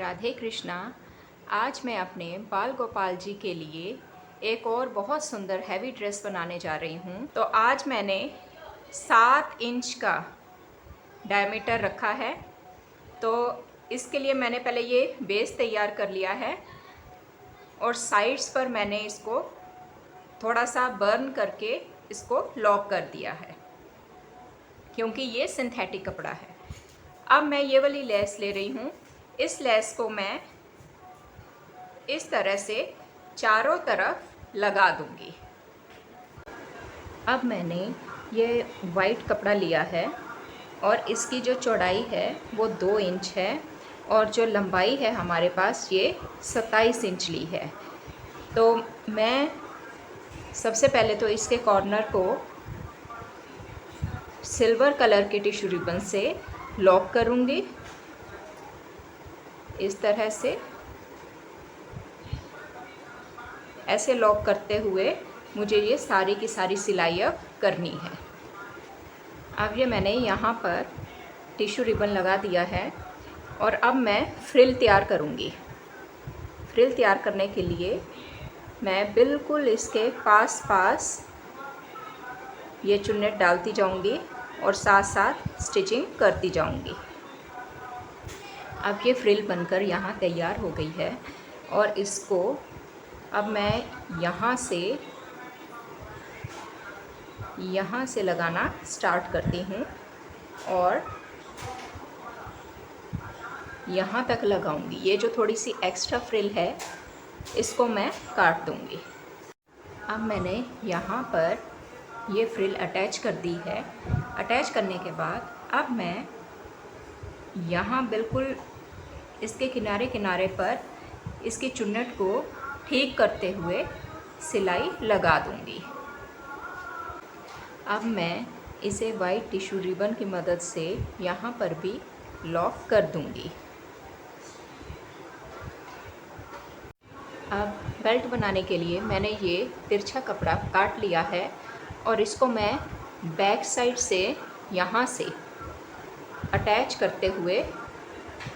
राधे कृष्णा। आज मैं अपने बाल गोपाल जी के लिए एक और बहुत सुंदर हैवी ड्रेस बनाने जा रही हूँ। तो आज मैंने 7 इंच का डायमीटर रखा है। तो इसके लिए मैंने पहले ये बेस तैयार कर लिया है और साइड्स पर मैंने इसको थोड़ा सा बर्न करके इसको लॉक कर दिया है, क्योंकि ये सिंथेटिक कपड़ा है। अब मैं ये वाली लेस ले रही हूँ। इस लेस को मैं इस तरह से चारों तरफ लगा दूंगी। अब मैंने ये वाइट कपड़ा लिया है और इसकी जो चौड़ाई है वो 2 इंच है और जो लंबाई है हमारे पास ये 27 इंच ली है। तो मैं सबसे पहले तो इसके कॉर्नर को सिल्वर कलर के टिश्यू रिबन से लॉक करूंगी। इस तरह से ऐसे लॉक करते हुए मुझे ये सारी की सारी सिलाई अब करनी है। अब ये मैंने यहाँ पर टिश्यू रिबन लगा दिया है और अब मैं फ्रिल तैयार करूँगी। फ्रिल तैयार करने के लिए मैं बिल्कुल इसके पास ये चुन्नट डालती जाऊँगी और साथ साथ स्टिचिंग करती जाऊँगी। अब ये फ्रिल बनकर यहाँ तैयार हो गई है और इसको अब मैं यहाँ से लगाना स्टार्ट करती हूँ और यहाँ तक लगाऊंगी। ये जो थोड़ी सी एक्स्ट्रा फ्रिल है इसको मैं काट दूंगी। अब मैंने यहाँ पर ये फ्रिल अटैच कर दी है। अटैच करने के बाद अब मैं यहाँ बिल्कुल इसके किनारे किनारे पर इसकी चुन्नट को ठीक करते हुए सिलाई लगा दूंगी। अब मैं इसे वाइट टिश्यू रिबन की मदद से यहाँ पर भी लॉक कर दूंगी। अब बेल्ट बनाने के लिए मैंने ये तिरछा कपड़ा काट लिया है और इसको मैं बैक साइड से यहाँ से अटैच करते हुए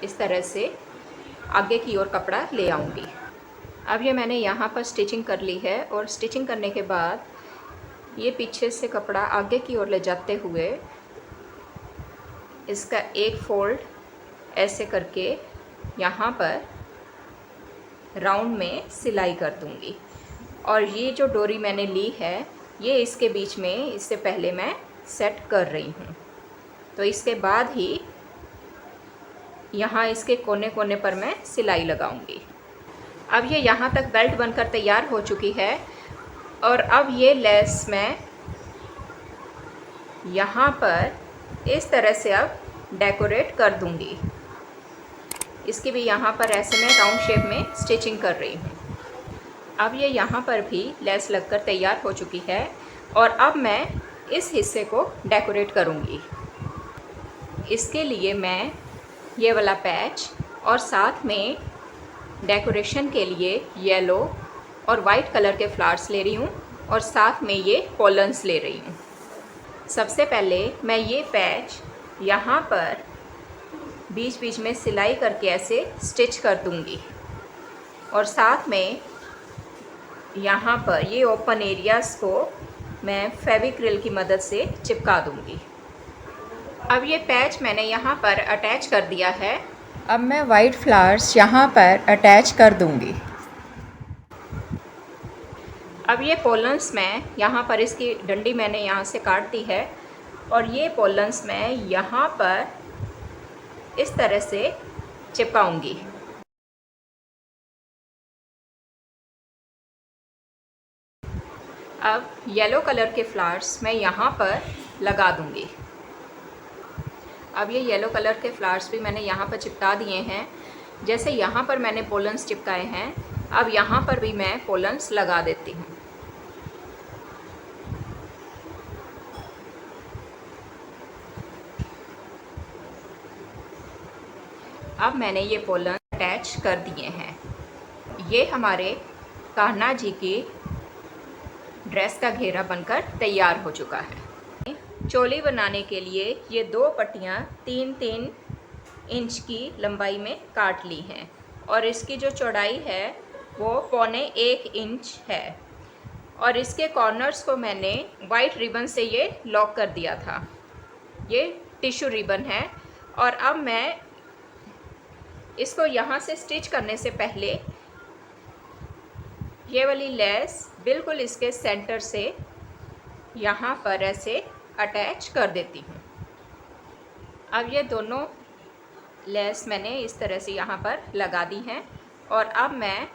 इस तरह से आगे की ओर कपड़ा ले आऊँगी। अब ये मैंने यहाँ पर स्टिचिंग कर ली है और स्टिचिंग करने के बाद ये पीछे से कपड़ा आगे की ओर ले जाते हुए इसका एक फोल्ड ऐसे करके यहाँ पर राउंड में सिलाई कर दूँगी। और ये जो डोरी मैंने ली है ये इसके बीच में इससे पहले मैं सेट कर रही हूँ। तो इसके बाद ही यहाँ इसके कोने कोने पर मैं सिलाई लगाऊंगी। अब ये यहाँ तक बेल्ट बनकर तैयार हो चुकी है और अब ये लेस मैं यहाँ पर इस तरह से अब डेकोरेट कर दूंगी। इसकी भी यहाँ पर ऐसे मैं राउंड शेप में स्टिचिंग कर रही हूँ। अब ये यहाँ पर भी लेस लगकर तैयार हो चुकी है और अब मैं इस हिस्से को डेकोरेट करूँगी। इसके लिए मैं ये वाला पैच और साथ में डेकोरेशन के लिए येलो और वाइट कलर के फ्लावर्स ले रही हूँ और साथ में ये पोलन्स ले रही हूँ। सबसे पहले मैं ये पैच यहाँ पर बीच बीच में सिलाई करके ऐसे स्टिच कर दूँगी और साथ में यहाँ पर ये ओपन एरियाज़ को मैं फेविक्रिल की मदद से चिपका दूँगी। अब ये पैच मैंने यहाँ पर अटैच कर दिया है। अब मैं वाइट फ्लावर्स यहाँ पर अटैच कर दूँगी। अब ये पोलन्स मैं यहाँ पर इसकी डंडी मैंने यहाँ से काट दी है और ये पोलन्स मैं यहाँ पर इस तरह से चिपकाऊँगी। अब येलो कलर के फ्लावर्स मैं यहाँ पर लगा दूँगी। अब ये येलो कलर के फ्लावर्स भी मैंने यहाँ पर चिपका दिए हैं। जैसे यहाँ पर मैंने पोलन्स चिपकाए हैं, अब यहाँ पर भी मैं पोलन्स लगा देती हूँ। अब मैंने ये पोलन अटैच कर दिए हैं। ये हमारे कान्हा जी की ड्रेस का घेरा बनकर तैयार हो चुका है। चोली बनाने के लिए ये 2 पट्टियाँ 3-3 इंच की लंबाई में काट ली हैं और इसकी जो चौड़ाई है वो 1.25 इंच है। और इसके कॉर्नर्स को मैंने वाइट रिबन से ये लॉक कर दिया था। ये टिश्यू रिबन है। और अब मैं इसको यहाँ से स्टिच करने से पहले ये वाली लेस बिल्कुल इसके सेंटर से यहाँ पर ऐसे अटैच कर देती हूँ। अब ये दोनों लेस मैंने इस तरह से यहाँ पर लगा दी हैं और अब मैं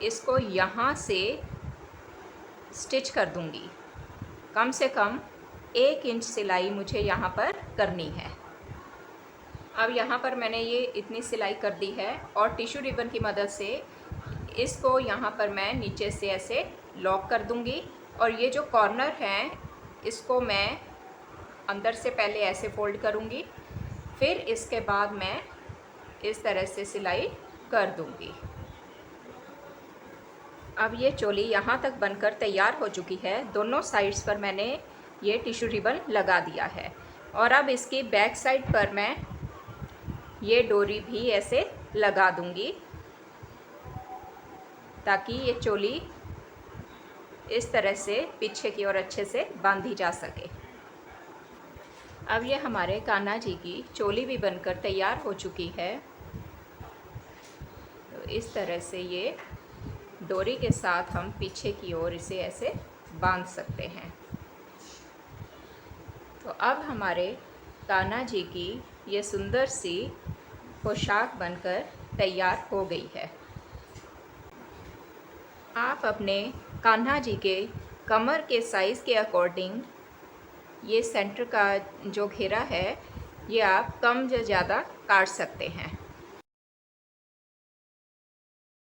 इसको यहाँ से स्टिच कर दूँगी। कम से कम 1 इंच सिलाई मुझे यहाँ पर करनी है। अब यहाँ पर मैंने ये इतनी सिलाई कर दी है और टिश्यू रिबन की मदद से इसको यहाँ पर मैं नीचे से ऐसे लॉक कर दूँगी और ये जो कॉर्नर हैं इसको मैं अंदर से पहले ऐसे फोल्ड करूँगी, फिर इसके बाद मैं इस तरह से सिलाई कर दूँगी। अब ये चोली यहाँ तक बनकर तैयार हो चुकी है। दोनों साइड्स पर मैंने ये टिश्यू रिबन लगा दिया है और अब इसकी बैक साइड पर मैं ये डोरी भी ऐसे लगा दूँगी ताकि ये चोली इस तरह से पीछे की ओर अच्छे से बांधी जा सके। अब ये हमारे कान्हा जी की चोली भी बनकर तैयार हो चुकी है। तो इस तरह से ये डोरी के साथ हम पीछे की ओर इसे ऐसे बांध सकते हैं। तो अब हमारे कान्हा जी की ये सुंदर सी पोशाक बनकर तैयार हो गई है। आप अपने कान्हा जी के कमर के साइज़ के अकॉर्डिंग ये सेंटर का जो घेरा है ये आप कम या ज़्यादा काट सकते हैं।